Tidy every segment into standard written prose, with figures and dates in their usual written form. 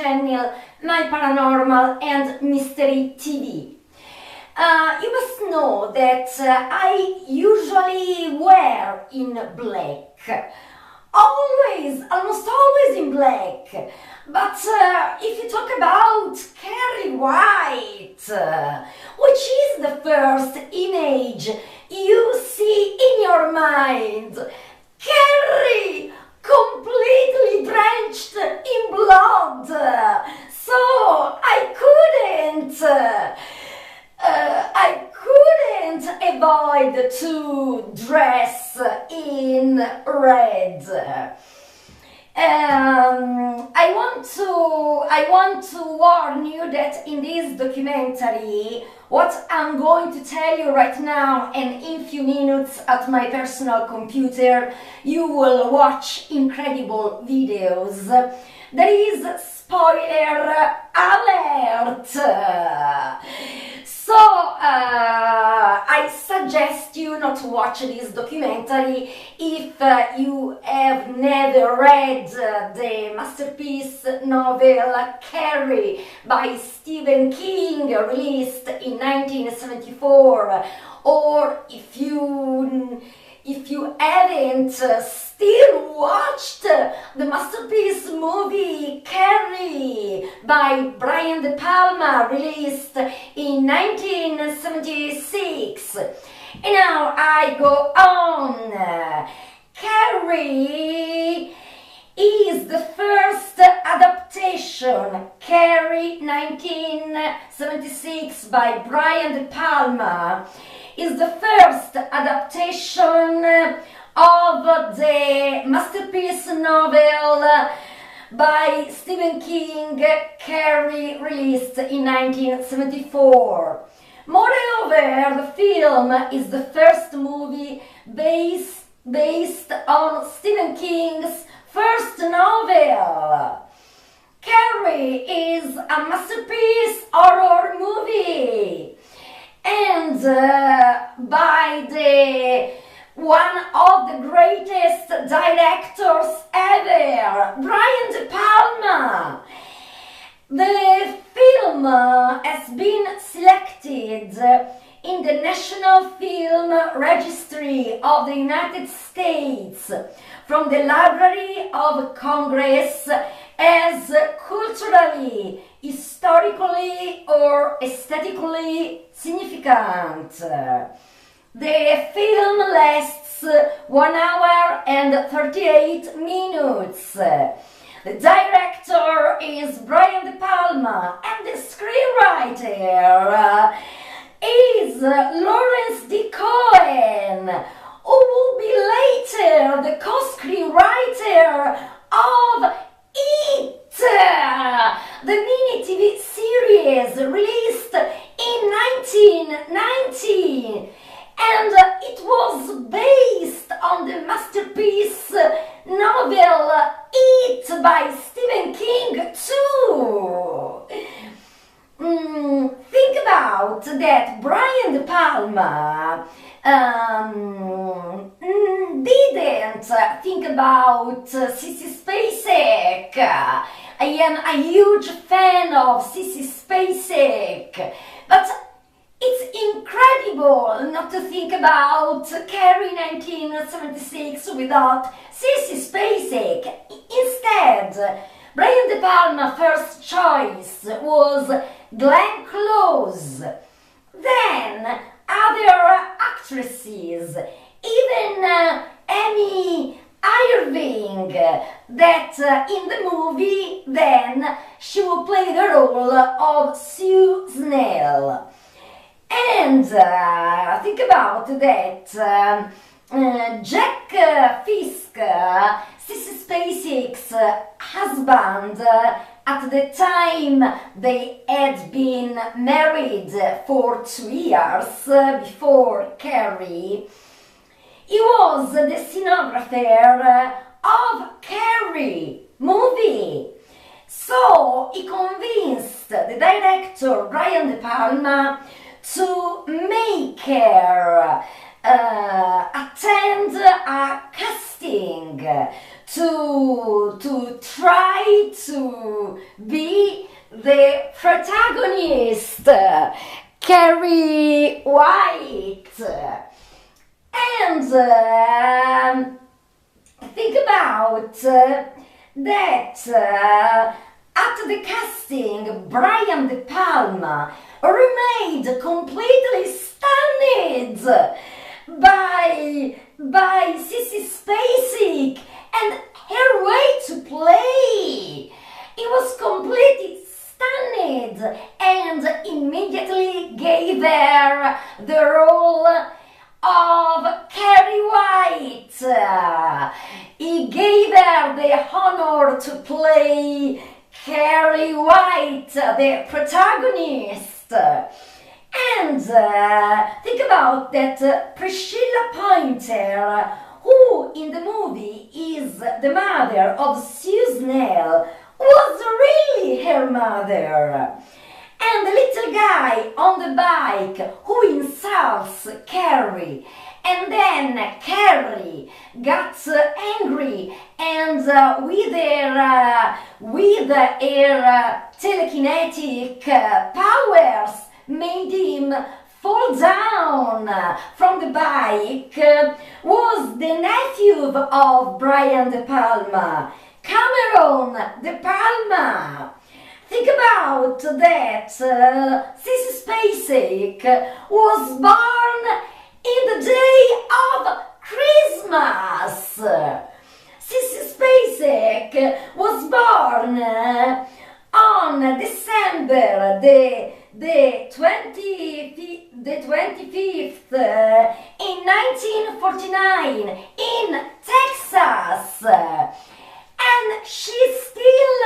channel My Paranormal and Mystery TV. You must know that I usually wear in black, almost always in black. But if you talk about Carrie White, which is the first image you see in your mind, Carrie completely drenched in blood, so I couldn't avoid to dress in red. I want to warn you that in this documentary, what I'm going to tell you right now and in few minutes at my personal computer, you will watch incredible videos. There is spoiler alert. So I suggest you not to watch this documentary if you have never read the masterpiece novel Carrie by Stephen King, released in 1974, or if you haven't still watched the masterpiece movie Carrie by Brian De Palma, released in 1976. And now I go on. Carrie is the first adaptation, Carrie 1976 by Brian De Palma, is the first adaptation of the masterpiece novel by Stephen King, Carrie, released in 1974. Moreover, the film is the first movie based on Stephen King's first novel. Carrie is a masterpiece horror movie, and by one of the greatest directors ever, Brian De Palma. The film has been selected in the National Film Registry of the United States from the Library of Congress as culturally, historically, or aesthetically significant. The film lasts 1 hour and 38 minutes. The director is Brian De Palma, and the screenwriter is Lawrence D. Cohen, who will be later the co-screenwriter of It, the mini TV series released in 1990. And it was based on the masterpiece novel It by Stephen King too. Think about that. Brian De Palma didn't think about Sissy Spacek. I am a huge fan of Sissy Spacek, but it's incredible not to think about Carrie 1976 without Sissy Spacek. Instead, Brian De Palma's first choice was Glenn Close. Then other actresses, even Amy Irving, that in the movie then she will play the role of Sue Snell. And think about that. Jack Fisk, Sissy Spacek's husband, at the time they had been married for 2 years before Carrie. He was the scenographer of Carrie movie. So he convinced the director Brian De Palma to make her attend a casting to try to be the protagonist, Carrie White. And think about that at the casting, Brian De Palma remained completely stunned by Sissy Spacek and her way to play. He was completely stunned and immediately gave her the role of Carrie White. He gave her the honor to play Carrie White, the protagonist. And think about that Priscilla Pointer, who in the movie is the mother of Sue Snell, was really her mother. And the little guy on the bike who insults Carrie, and then Carrie got angry and with her telekinetic powers made him fall down from the bike, was the nephew of Brian De Palma, Cameron De Palma. Think about that. Sissy Spacek was born in the day of Christmas. Sissy Spacek was born on December the 25th in 1949 in Texas. And she's still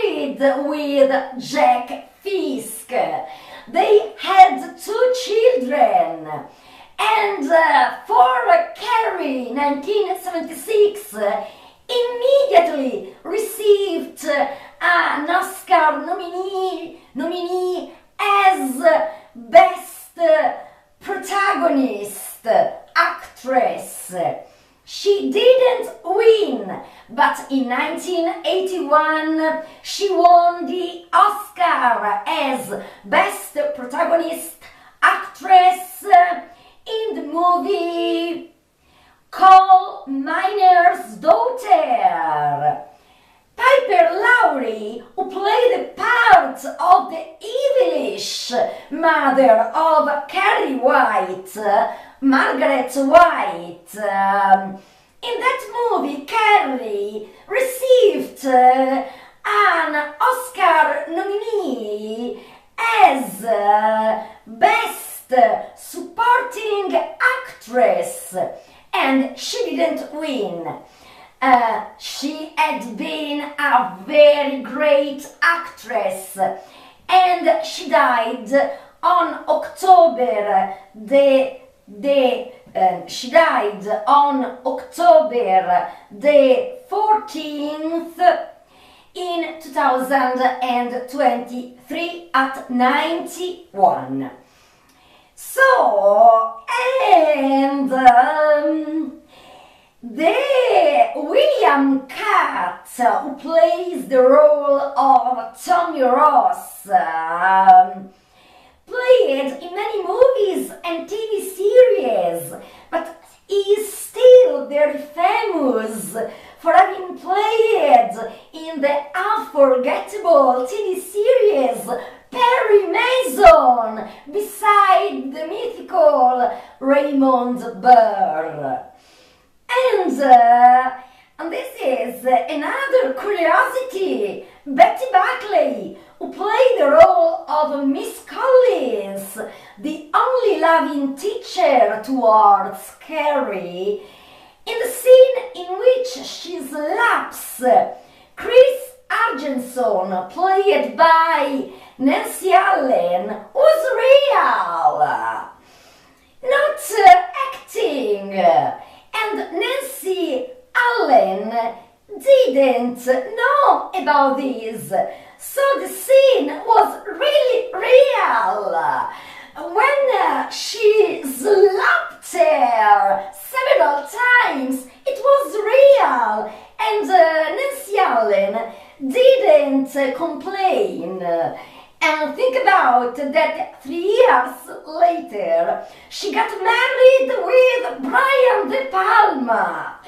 married with Jack Fisk. They had 2 children. And for Carrie, 1976, immediately received an Oscar nominee as Best Protagonist Actress. She didn't win, but in 1981 she won the Oscar as Best Protagonist Actress in the movie Coal Miner's Daughter. Piper Laurie, who played the part of the evilish mother of Carrie White, Margaret White. In that movie, Carrie received an Oscar nominee as Best Supporting Actress, and she didn't win. She had been a very great actress, and she died on October the 14th in 2023 at 91. So, and the William Katt, who plays the role of Tommy Ross, played in many movies and TV series, but he is still very famous for having played in the unforgettable TV series Perry Mason beside the mythical Raymond Burr. And this is another curiosity. Betty Buckley, who played the role of Miss Collins, the only loving teacher towards Carrie, in the scene in which she slaps Chris Argenson, played by Nancy Allen, was real, not acting. And Nancy Allen didn't know about this, so the scene was really real. When she slapped her several times, it was real, and Nancy Allen didn't complain. And think about that 3 years later, she got married with Brian De Palma.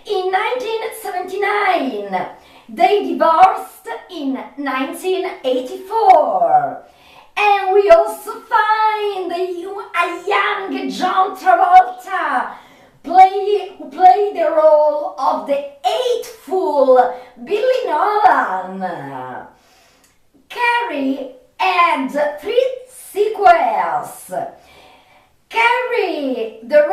In 1979, they divorced in 1984. And we also find a young John Travolta who played the role of the hateful Billy Nolan. Carrie had 3 sequels. Carrie, The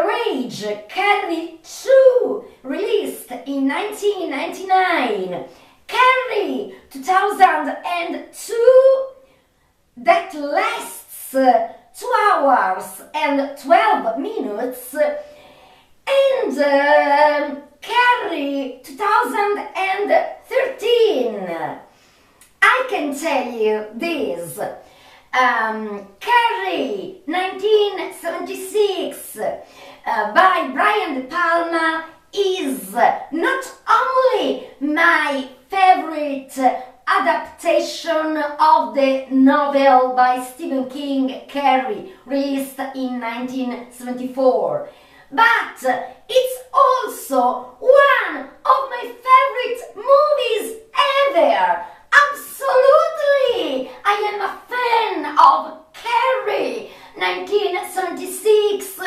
Rage, Carrie 2, released in 1999. Carrie 2002, that lasts 2 hours and 12 minutes. And Carrie 2013. I can tell you this. Carrie 1976 by Brian De Palma is not only my favorite adaptation of the novel by Stephen King, Carrie, released in 1974, but it's also one of my favorite movies ever. Absolutely! I am a fan of Carrie 1976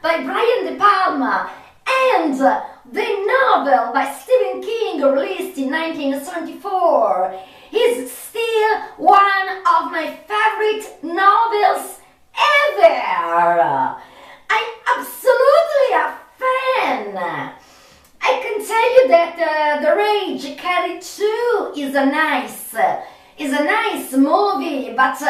by Brian De Palma and the novel by Stephen King released in 1974 is still one of my favorite novels ever. I'm absolutely a fan. I can tell you that The Rage Carrie 2 is a nice movie, but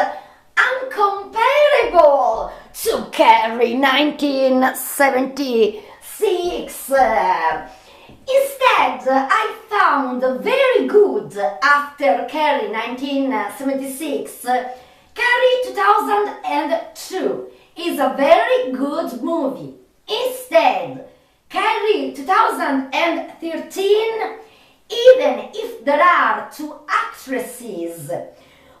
uncomparable to Carrie 1976. Instead, I found very good after Carrie 1976. Carrie 2002 is a very good movie. Instead, Carrie 2013, even if there are 2 actresses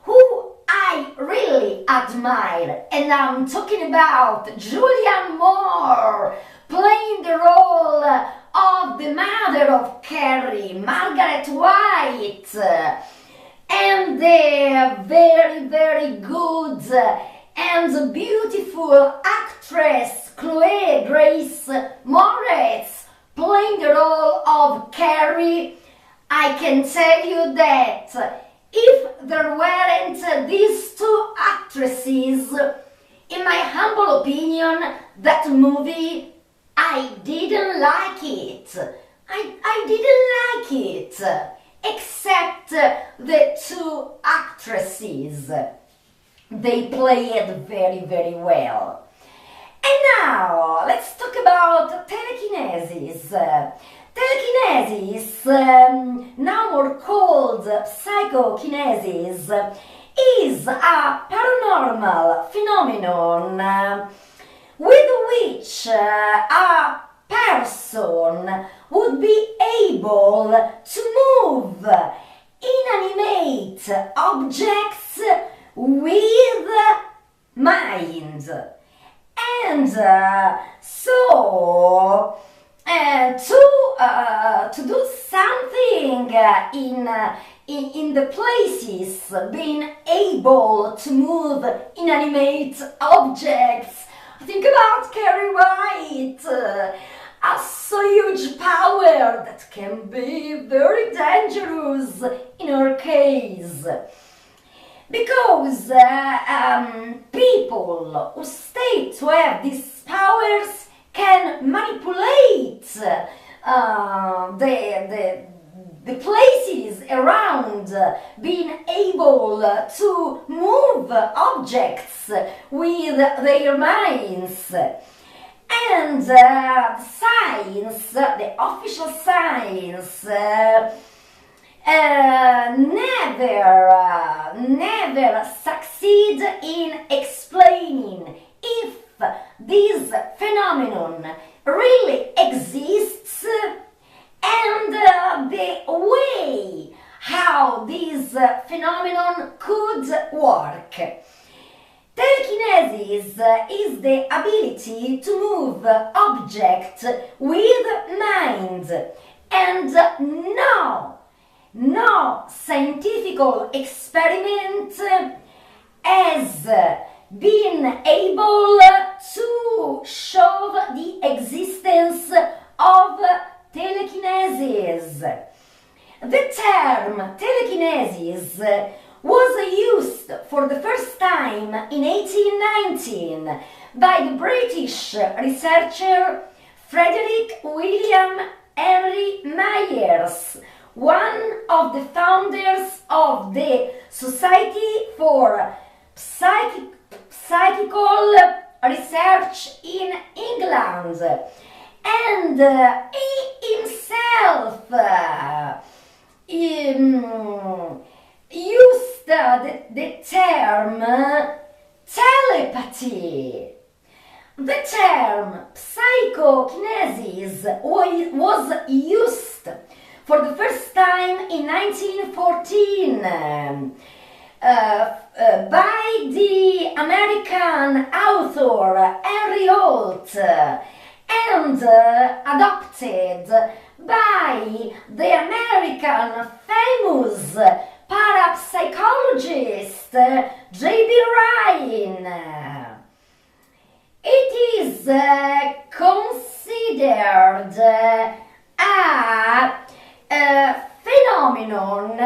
who I really admire, and I'm talking about Julianne Moore playing the role of the mother of Carrie, Margaret White, and the very, very good and beautiful actress Chloe Grace Moretz playing the role of Carrie. I can tell you that if there weren't these 2 actresses, in my humble opinion, that movie, I didn't like it. I didn't like it, except the 2 actresses. They played very, very well. And now, let's talk about telekinesis. Telekinesis, now more called psychokinesis, is a paranormal phenomenon with which a person would be able to move inanimate objects with mind. And to do something in the places, being able to move inanimate objects. Think about Carrie White, a so huge power that can be very dangerous in her case. Because people who state to have these powers can manipulate the places around, being able to move objects with their minds. And science, the official science, never succeed in explaining if this phenomenon really exists and the way this phenomenon could work. Telekinesis is the ability to move objects with mind, and no scientific experiment has been able to show the existence of telekinesis. The term telekinesis was used for the first time in 1819 by the British researcher Frederick William Henry Myers, one of the founders of the Society for Psychical Research in England, and he himself used the term telepathy. The term psychokinesis was used for the first time in 1914 by the American author Henry Holt and adopted by the American famous parapsychologist J.B. Ryan. It is considered a phenomenon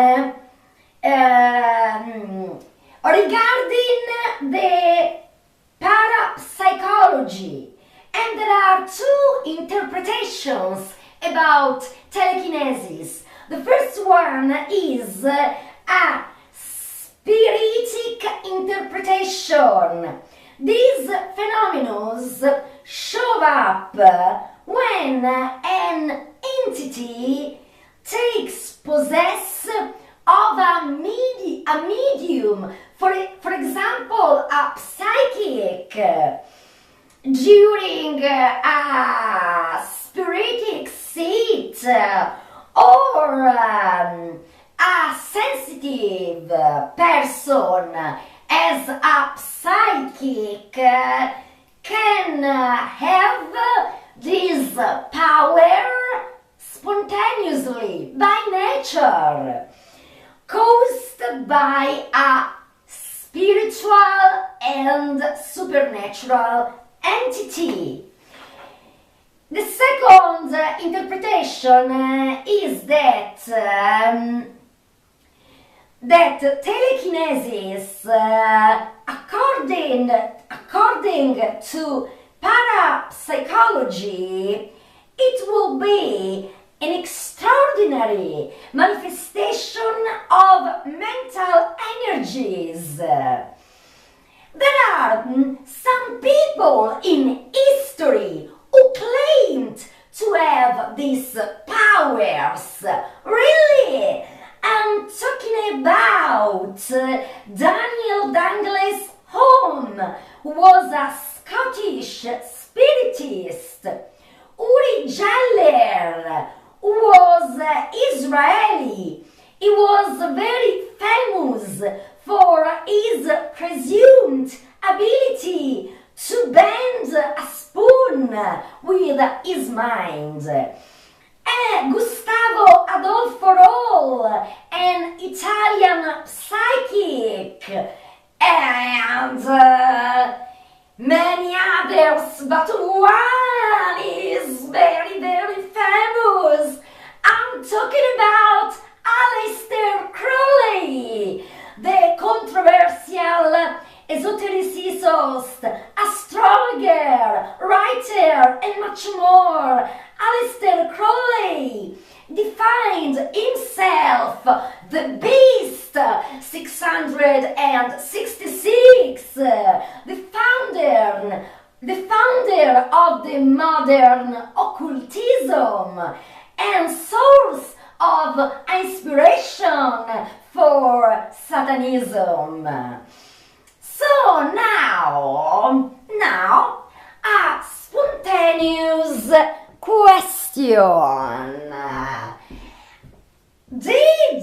regarding the parapsychology, and there are two interpretations about telekinesis. The first one is a spiritic interpretation. These phenomena show up when an entity takes possession of a medium, for example, a psychic, during a spiritic seat, or a sensitive person as a psychic can have this power spontaneously by nature, caused by a spiritual and supernatural entity. The second interpretation is that telekinesis, according to parapsychology, it will be an extraordinary manifestation of mental energies. There are some people in history who claimed to have these powers. Really? I'm talking about Daniel Dangles Home, who was a Scottish spiritist. Uri Geller, who was Israeli. He was very famous for his presumed ability to bend a spoon with his mind. Gustavo Adolfo Roll, an Italian psychic, and many others, but one is very, very famous. I'm talking about Aleister Crowley, the controversial esotericist, astrologer, writer, and much more. Aleister Crowley defined himself the Beast 666, the founder of the modern occultism and source of inspiration for Satanism. So now a spontaneous question. Did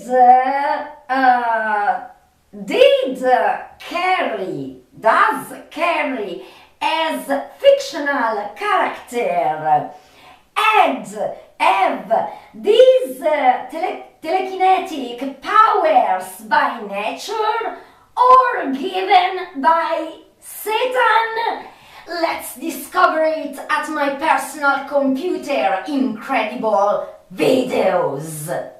Carrie, as fictional character have these telekinetic powers by nature or given by Satan? Let's discover it at my personal computer. Incredible videos.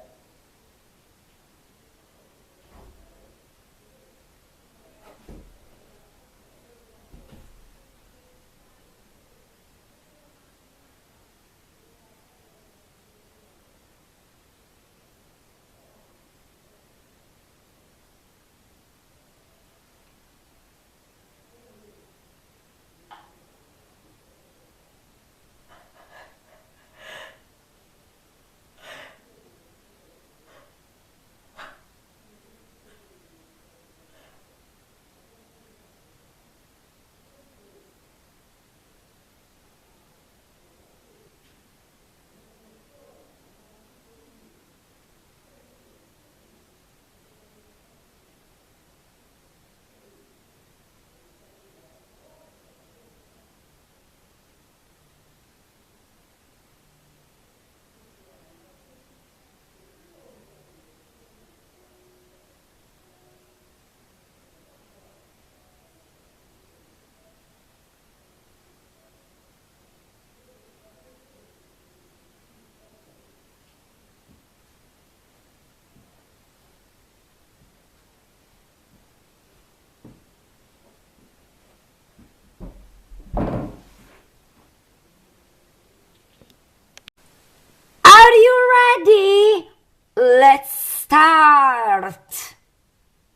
Are you ready? Let's start.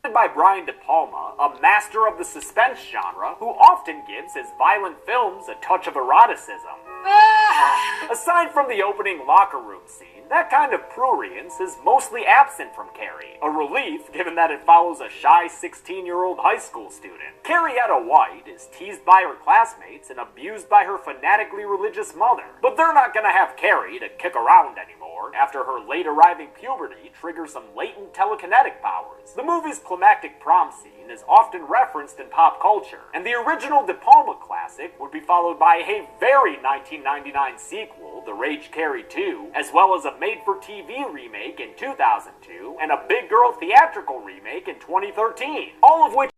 By Brian De Palma, a master of the suspense genre who often gives his violent films a touch of eroticism. Aside from the opening locker room scene, that kind of prurience is mostly absent from Carrie. A relief, given that it follows a shy 16-year-old high school student. Carrietta White is teased by her classmates and abused by her fanatically religious mother. But they're not gonna have Carrie to kick around anymore after her late-arriving puberty triggers some latent telekinetic powers. The movie's climactic prom scene is often referenced in pop culture, and the original De Palma classic would be followed by a very 1999 sequel, The Rage Carrie 2, as well as a made-for-TV remake in 2002, and a Big Girl theatrical remake in 2013, all of which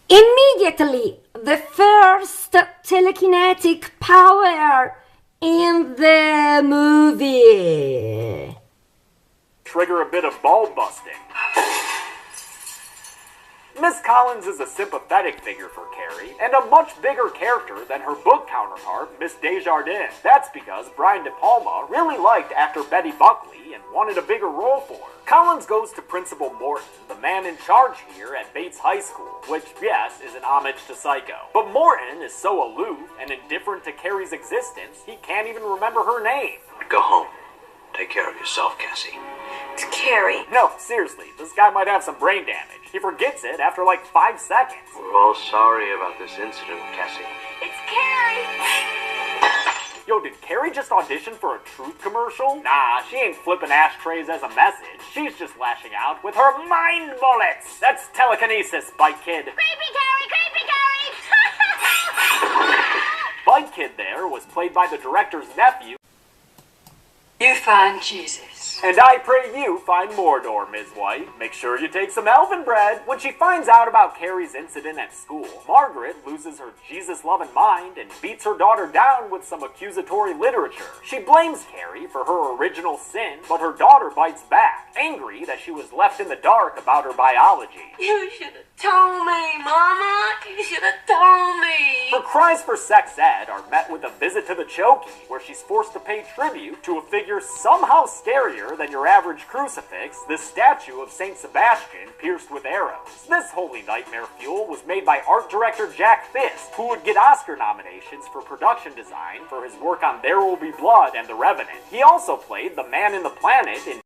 Immediately, the first telekinetic power in the movie. trigger a bit of bulb busting. Miss Collins is a sympathetic figure for Carrie, and a much bigger character than her book counterpart, Miss Desjardins. That's because Brian De Palma really liked actor Betty Buckley and wanted a bigger role for her. Collins goes to Principal Morton, the man in charge here at Bates High School, which, yes, is an homage to Psycho. But Morton is so aloof and indifferent to Carrie's existence, he can't even remember her name. Go home. Take care of yourself, Cassie. It's Carrie. No, seriously, this guy might have some brain damage. He forgets it after like 5 seconds. We're all sorry about this incident, Cassie. It's Carrie. Yo, did Carrie just audition for a truth commercial? Nah, she ain't flipping ashtrays as a message. She's just lashing out with her mind bullets. That's telekinesis, Bite Kid. Creepy Carrie, creepy Carrie. Bite Kid there was played by the director's nephew. You find Jesus. And I pray you find Mordor, Ms. White. Make sure you take some elven bread. When she finds out about Carrie's incident at school, Margaret loses her Jesus-loving mind and beats her daughter down with some accusatory literature. She blames Carrie for her original sin, but her daughter bites back, angry that she was left in the dark about her biology. You should have told me, Mama. You should have told me. Her cries for sex ed are met with a visit to the Chokey, where she's forced to pay tribute to a figure somehow scarier than your average crucifix, the statue of Saint Sebastian pierced with arrows. This holy nightmare fuel was made by art director Jack Fisk, who would get Oscar nominations for production design for his work on There Will Be Blood and The Revenant. He also played the Man in the Planet in...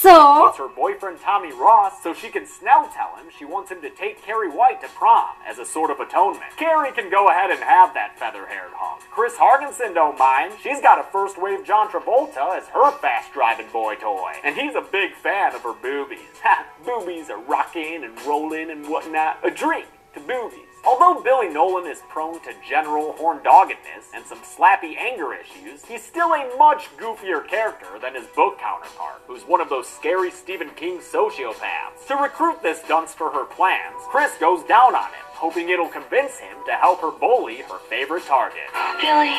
So? It's her boyfriend Tommy Ross, so she can Snell tell him she wants him to take Carrie White to prom as a sort of atonement. Carrie can go ahead and have that feather-haired hunk. Chris Hargensen don't mind. She's got a first-wave John Travolta as her fast-driving boy toy. And he's a big fan of her boobies. Ha! Boobies are rocking and rolling and whatnot. A drink to boobies. Although Billy Nolan is prone to general horn-doggedness and some slappy anger issues, he's still a much goofier character than his book counterpart, who's one of those scary Stephen King sociopaths. To recruit this dunce for her plans, Chris goes down on him, hoping it'll convince him to help her bully her favorite target. Billy,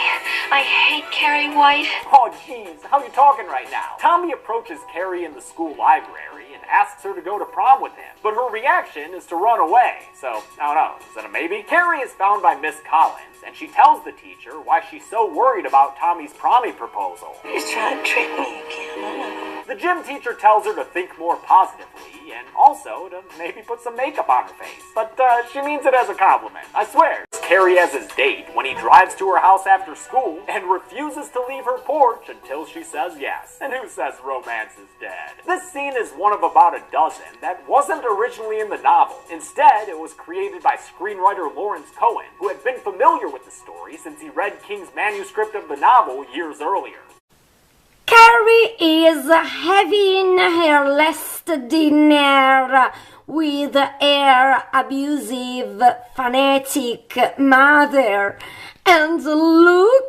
I hate Carrie White. Oh jeez, how you talking right now? Tommy approaches Carrie in the school library and asks her to go to prom with him, but her reaction is to run away, so I don't know, is that a maybe? Carrie is found by Miss Collins, and she tells the teacher why she's so worried about Tommy's promy proposal. He's trying to trick me again, I know. The gym teacher tells her to think more positively, and also to maybe put some makeup on her face. But she means it as a compliment, I swear. Carrie as his date when he drives to her house after school and refuses to leave her porch until she says yes. And who says romance is dead? This scene is one of about a dozen that wasn't originally in the novel. Instead, it was created by screenwriter Lawrence Cohen, who had been familiar with the story since he read King's manuscript of the novel years earlier. Carrie is having her last dinner with her abusive, fanatic mother. And look...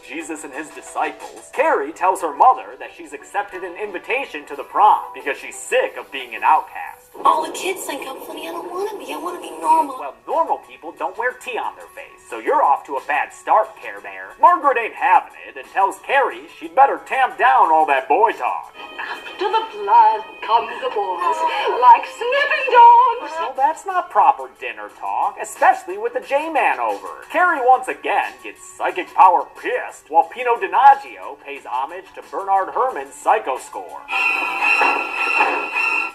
Jesus and his disciples, Carrie tells her mother that she's accepted an invitation to the prom because she's sick of being an outcast. All the kids think I'm funny. I don't want to be. I want to be normal. Well, normal people don't wear tea on their face, so you're off to a bad start, Care Bear. Margaret ain't having it and tells Carrie she'd better tamp down all that boy talk. After the blood come the boys, like sniffing dogs. Well, that's not proper dinner talk, especially with the J-Man over. Carrie once again gets psychic power pissed, while Pino Donaggio pays homage to Bernard Herrmann's Psycho score.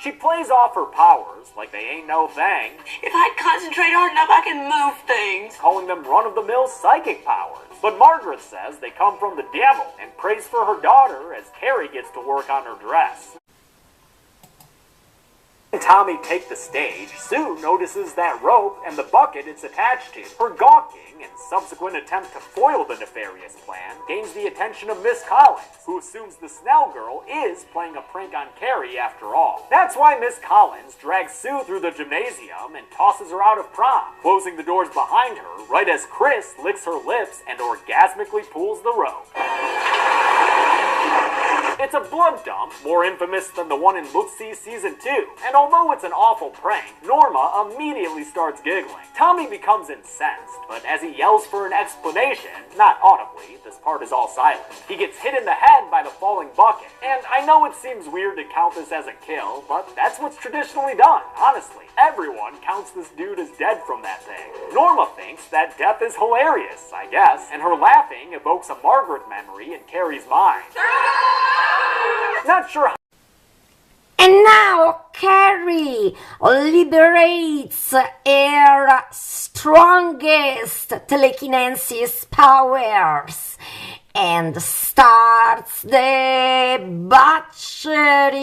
She plays off her powers like they ain't no thing. If I concentrate hard enough, I can move things. Calling them run-of-the-mill psychic powers. But Margaret says they come from the devil and prays for her daughter as Carrie gets to work on her dress. When Tommy takes the stage, Sue notices that rope and the bucket it's attached to. Her gawking and subsequent attempt to foil the nefarious plan gains the attention of Miss Collins, who assumes the Snell girl is playing a prank on Carrie after all. That's why Miss Collins drags Sue through the gymnasium and tosses her out of prom, closing the doors behind her right as Chris licks her lips and orgasmically pulls the rope. It's a blood dump, more infamous than the one in Look-See Season 2. And although it's an awful prank, Norma immediately starts giggling. Tommy becomes incensed, but as he yells for an explanation, not audibly, this part is all silent, he gets hit in the head by the falling bucket. And I know it seems weird to count this as a kill, but that's what's traditionally done, honestly. Everyone counts this dude as dead from that thing. Norma thinks that death is hilarious, I guess, and her laughing evokes a Margaret memory in Carrie's mind. Not sure how. And now Carrie liberates her strongest telekinesis powers and starts the butchery.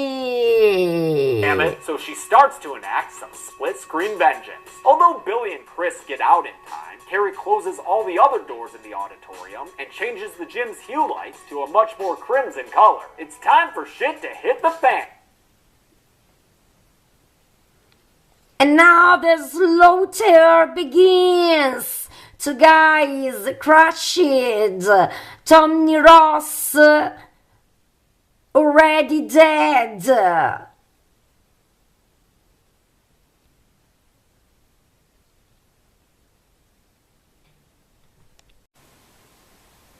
Damn it, so she starts to enact some split-screen vengeance. Although Billy and Chris get out in time, Carrie closes all the other doors in the auditorium and changes the gym's hue lights to a much more crimson color. It's time for shit to hit the fan. And now the slaughter begins. Two guys crushed. Tommy Ross already dead.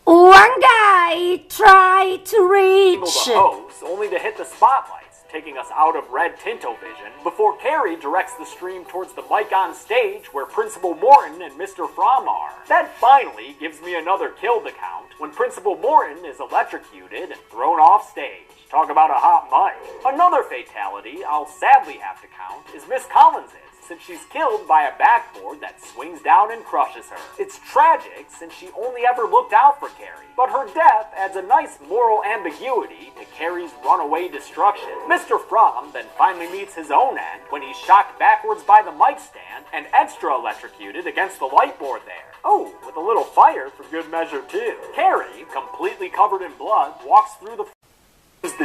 One guy tried to reach The hose, only to hit the spotlights, taking us out of red Tintovision, before Carrie directs the stream towards the mic on stage where Principal Morton and Mr. Fromm are. That finally gives me another kill to count, when Principal Morton is electrocuted and thrown off stage. Talk about a hot mic. Another fatality I'll sadly have to count is Miss Collins's, since she's killed by a backboard that swings down and crushes her. It's tragic since she only ever looked out for Carrie, but her death adds a nice moral ambiguity to Carrie's runaway destruction. Mr. Fromm then finally meets his own end when he's shocked backwards by the mic stand and extra electrocuted against the light board there. Oh, with a little fire for good measure too. Carrie, completely covered in blood, walks through the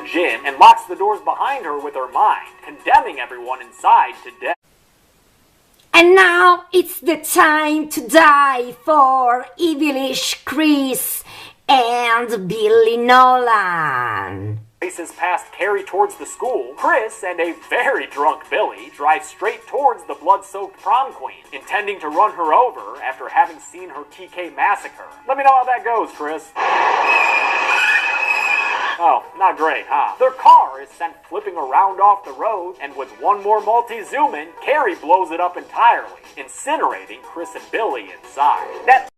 gym and locks the doors behind her with her mind, condemning everyone inside to death. And now it's the time to die for Evilish Chris and Billy Nolan. Races past Carrie towards the school. Chris and a very drunk Billy drive straight towards the blood-soaked prom queen, intending to run her over after having seen her TK massacre. Let me know how that goes, Chris. Oh, not great, huh? Their car is sent flipping around off the road, and with one more multi-zoom in, Carrie blows it up entirely, incinerating Chris and Billy inside. That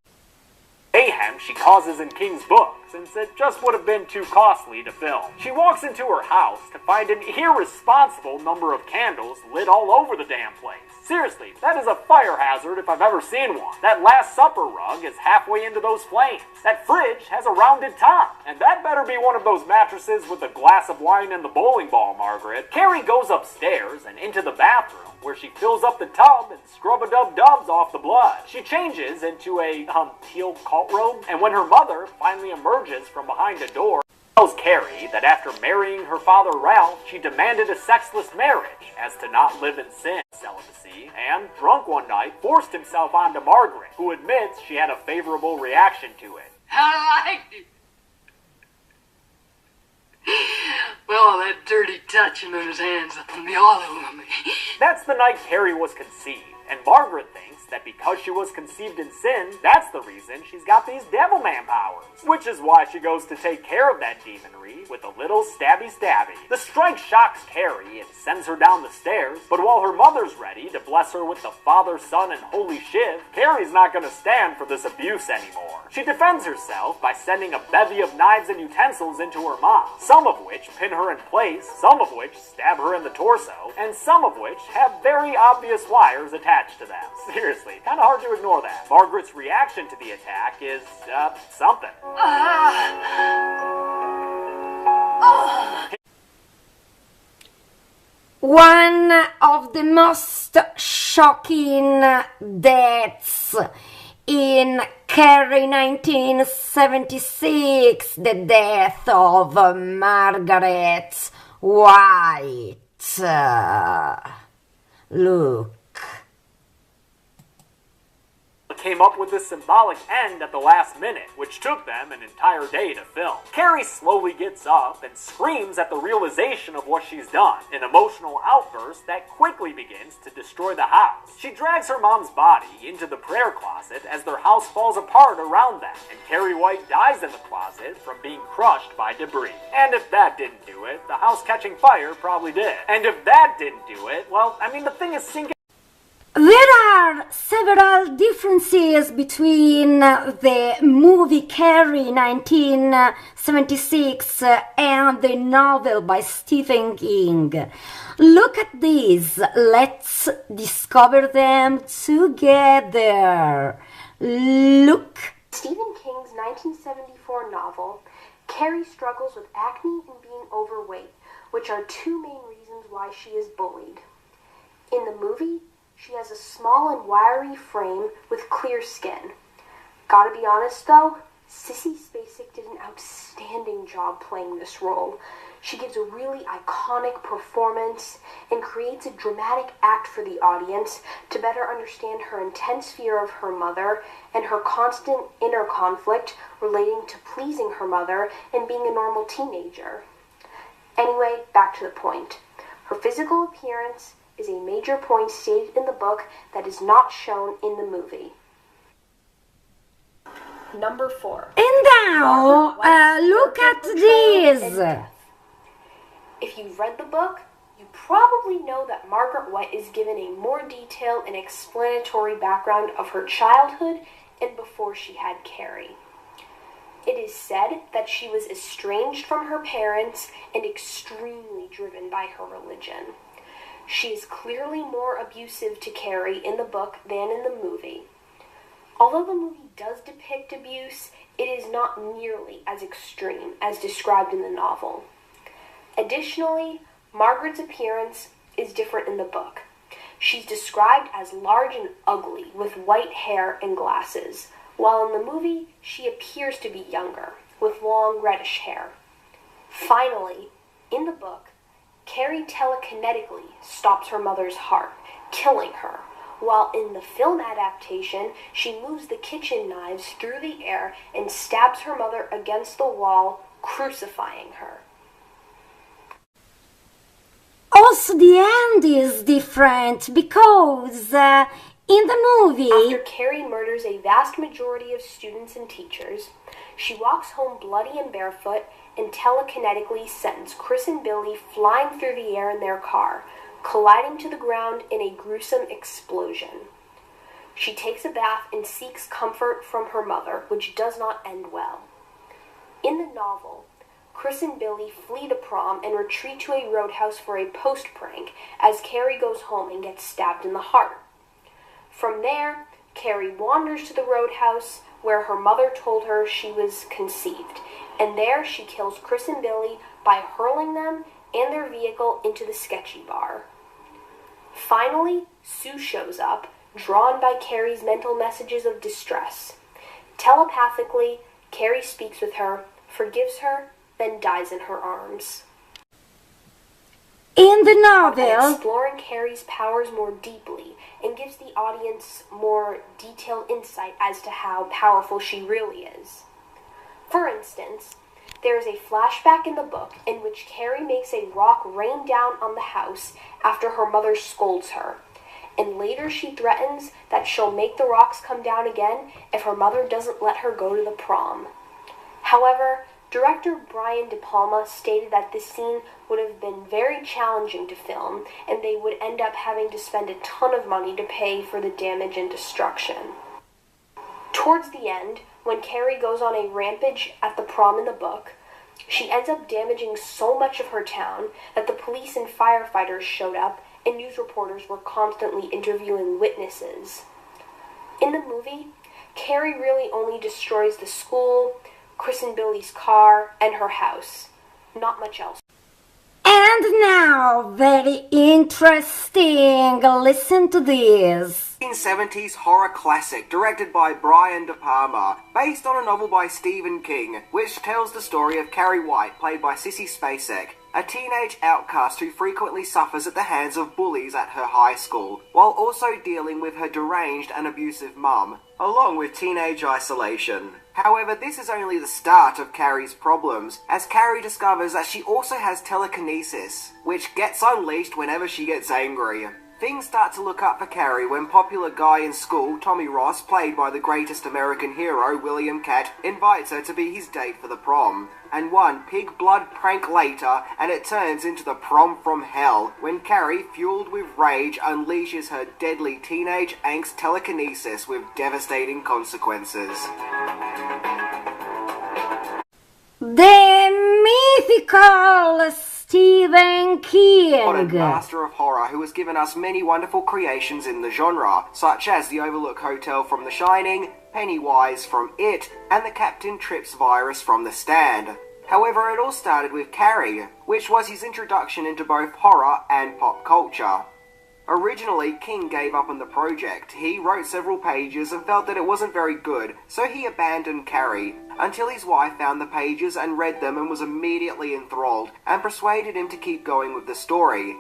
mayhem she causes in King's book, since it just would have been too costly to film. She walks into her house to find an irresponsible number of candles lit all over the damn place. Seriously, that is a fire hazard if I've ever seen one. That Last Supper rug is halfway into those flames. That fridge has a rounded top. And that better be one of those mattresses with a glass of wine and the bowling ball, Margaret. Carrie goes upstairs and into the bathroom, where she fills up the tub and scrub-a-dub-dubs off the blood. She changes into a, teal cult robe, and when her mother finally emerges from behind a door, tells Carrie that after marrying her father Ralph, she demanded a sexless marriage as to not live in sin, celibacy, and, drunk one night, forced himself onto Margaret, who admits she had a favorable reaction to it. I liked it. Well, that dirty touching of his hands on me all over me. That's the night Carrie was conceived, and Margaret thinks that because she was conceived in sin, that's the reason she's got these Devilman powers. Which is why she goes to take care of that demonry with a little stabby-stabby. The strike shocks Carrie and sends her down the stairs, but while her mother's ready to bless her with the Father, Son, and Holy Shiv, Carrie's not gonna stand for this abuse anymore. She defends herself by sending a bevy of knives and utensils into her mom, some of which pin her in place, some of which stab her in the torso, and some of which have very obvious wires attached to them. Seriously, kinda hard to ignore that. Margaret's reaction to the attack is, something. One of the most shocking deaths in Carrie 1976, the death of Margaret White. Look. Came up with this symbolic end at the last minute, which took them an entire day to film. Carrie slowly gets up and screams at the realization of what she's done, an emotional outburst that quickly begins to destroy the house. She drags her mom's body into the prayer closet as their house falls apart around them, and Carrie White dies in the closet from being crushed by debris. And if that didn't do it, the house catching fire probably did. And if that didn't do it, well, I mean, the thing is sinking. There are several differences between the movie Carrie 1976 and the novel by Stephen King. Look at these. Let's discover them together. Look. Stephen King's 1974 novel, Carrie struggles with acne and being overweight, which are two main reasons why she is bullied. In the movie, she has a small and wiry frame with clear skin. Gotta be honest though, Sissy Spacek did an outstanding job playing this role. She gives a really iconic performance and creates a dramatic act for the audience to better understand her intense fear of her mother and her constant inner conflict relating to pleasing her mother and being a normal teenager. Anyway, back to the point. Her physical appearance is a major point stated in the book that is not shown in the movie. Number 4. And now, look at this. If you've read the book, you probably know that Margaret White is given a more detailed and explanatory background of her childhood and before she had Carrie. It is said that she was estranged from her parents and extremely driven by her religion. She is clearly more abusive to Carrie in the book than in the movie. Although the movie does depict abuse, it is not nearly as extreme as described in the novel. Additionally, Margaret's appearance is different in the book. She's described as large and ugly with white hair and glasses, while in the movie she appears to be younger, with long reddish hair. Finally, in the book, Carrie telekinetically stops her mother's heart, killing her, while in the film adaptation, she moves the kitchen knives through the air and stabs her mother against the wall, crucifying her. Also, the end is different because in the movie, after Carrie murders a vast majority of students and teachers, she walks home bloody and barefoot and telekinetically sends Chris and Billy flying through the air in their car, colliding to the ground in a gruesome explosion. She takes a bath and seeks comfort from her mother, which does not end well. In the novel, Chris and Billy flee the prom and retreat to a roadhouse for a post-prank as Carrie goes home and gets stabbed in the heart. From there, Carrie wanders to the roadhouse where her mother told her she was conceived, and there she kills Chris and Billy by hurling them and their vehicle into the sketchy bar. Finally, Sue shows up, drawn by Carrie's mental messages of distress. Telepathically, Carrie speaks with her, forgives her, then dies in her arms. in the novel, Exploring Carrie's powers more deeply and gives the audience more detailed insight as to how powerful she really is. For instance, there is a flashback in the book in which Carrie makes a rock rain down on the house after her mother scolds her, and later she threatens that she'll make the rocks come down again if her mother doesn't let her go to the prom. However, director Brian De Palma stated that this scene would have been very challenging to film, and they would end up having to spend a ton of money to pay for the damage and destruction. Towards the end, when Carrie goes on a rampage at the prom in the book, she ends up damaging so much of her town that the police and firefighters showed up and news reporters were constantly interviewing witnesses. In the movie, Carrie really only destroys the school, Chris and Billy's car, and her house. Not much else. and now, very interesting, listen to this. 1970s horror classic directed by Brian De Palma, based on a novel by Stephen King, which tells the story of Carrie White, played by Sissy Spacek, a teenage outcast who frequently suffers at the hands of bullies at her high school, while also dealing with her deranged and abusive mum, along with teenage isolation. However, this is only the start of Carrie's problems, as Carrie discovers that she also has telekinesis, which gets unleashed whenever she gets angry. Things start to look up for Carrie when popular guy in school, Tommy Ross, played by the greatest American hero, William Catt, invites her to be his date for the prom. And one pig blood prank later, and it turns into the prom from hell, when Carrie, fueled with rage, unleashes her deadly teenage angst telekinesis with devastating consequences. The mythical Stephen King. What a master of horror who has given us many wonderful creations in the genre, such as the Overlook Hotel from The Shining, Pennywise from It, and the Captain Trips virus from The Stand. However, it all started with Carrie, which was his introduction into both horror and pop culture. Originally, King gave up on the project. He wrote several pages and felt that it wasn't very good, so he abandoned Carrie, until his wife found the pages and read them and was immediately enthralled, and persuaded him to keep going with the story.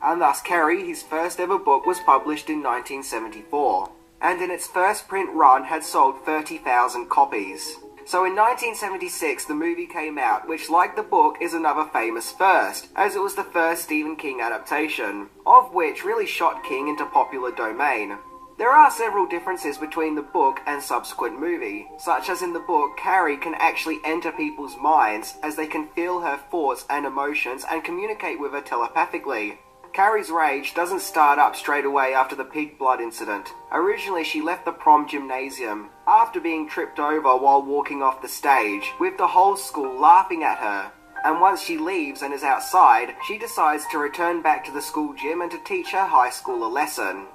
And thus Carrie, his first ever book, was published in 1974, and in its first print run had sold 30,000 copies. So in 1976 the movie came out, which like the book is another famous first, as it was the first Stephen King adaptation, of which really shot King into popular domain. There are several differences between the book and subsequent movie, such as in the book, Carrie can actually enter people's minds as they can feel her thoughts and emotions and communicate with her telepathically. Carrie's rage doesn't start up straight away after the pig blood incident. Originally she left the prom gymnasium after being tripped over while walking off the stage, with the whole school laughing at her. And once she leaves and is outside, she decides to return back to the school gym and to teach her high school a lesson.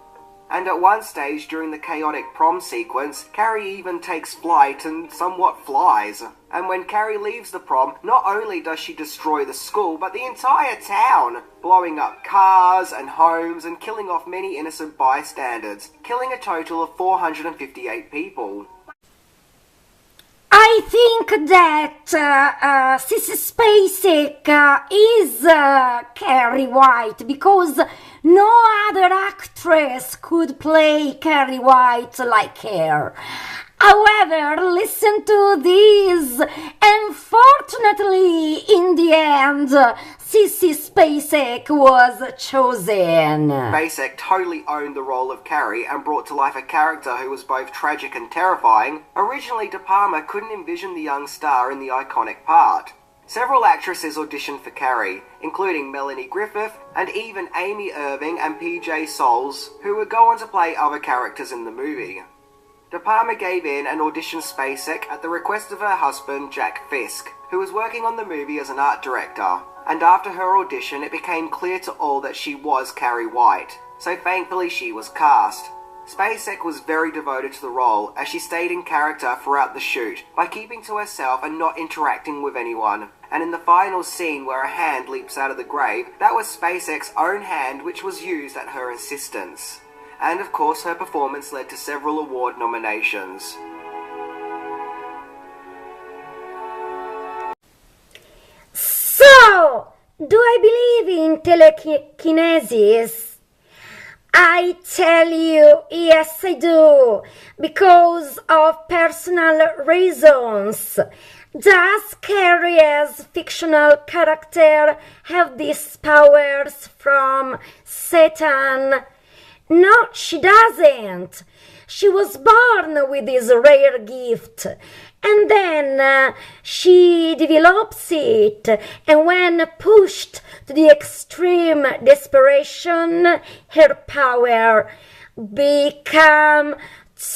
And at one stage during the chaotic prom sequence, Carrie even takes flight and somewhat flies. And when Carrie leaves the prom, not only does she destroy the school, but the entire town, blowing up cars and homes and killing off many innocent bystanders, killing a total of 458 people. I think that Sissy Spacek is Carrie White, because no other actress could play Carrie White like her. However, listen to this. Unfortunately, in the end, Sissy Spacek was chosen. Spacek totally owned the role of Carrie and brought to life a character who was both tragic and terrifying. Originally, De Palma couldn't envision the young star in the iconic part. Several actresses auditioned for Carrie, including Melanie Griffith and even Amy Irving and PJ Soles, who would go on to play other characters in the movie. De Palma gave in and auditioned Spacek at the request of her husband, Jack Fisk, who was working on the movie as an art director, and after her audition it became clear to all that she was Carrie White, so thankfully she was cast. Spacek was very devoted to the role, as she stayed in character throughout the shoot by keeping to herself and not interacting with anyone, and in the final scene where a hand leaps out of the grave, that was Spacek's own hand which was used at her insistence. And of course her performance led to several award nominations. So, do I believe in telekinesis? I tell you, yes I do, because of personal reasons. Does Carrie's fictional character have these powers from Satan? No, she doesn't. She was born with this rare gift, and then she develops it, and when pushed to the extreme desperation, her power become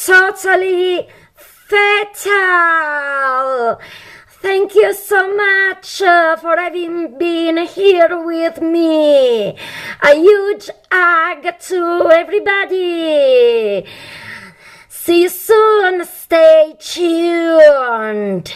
totally fatal. Thank you so much for having been here with me. A huge hug to everybody. See you soon. Stay tuned.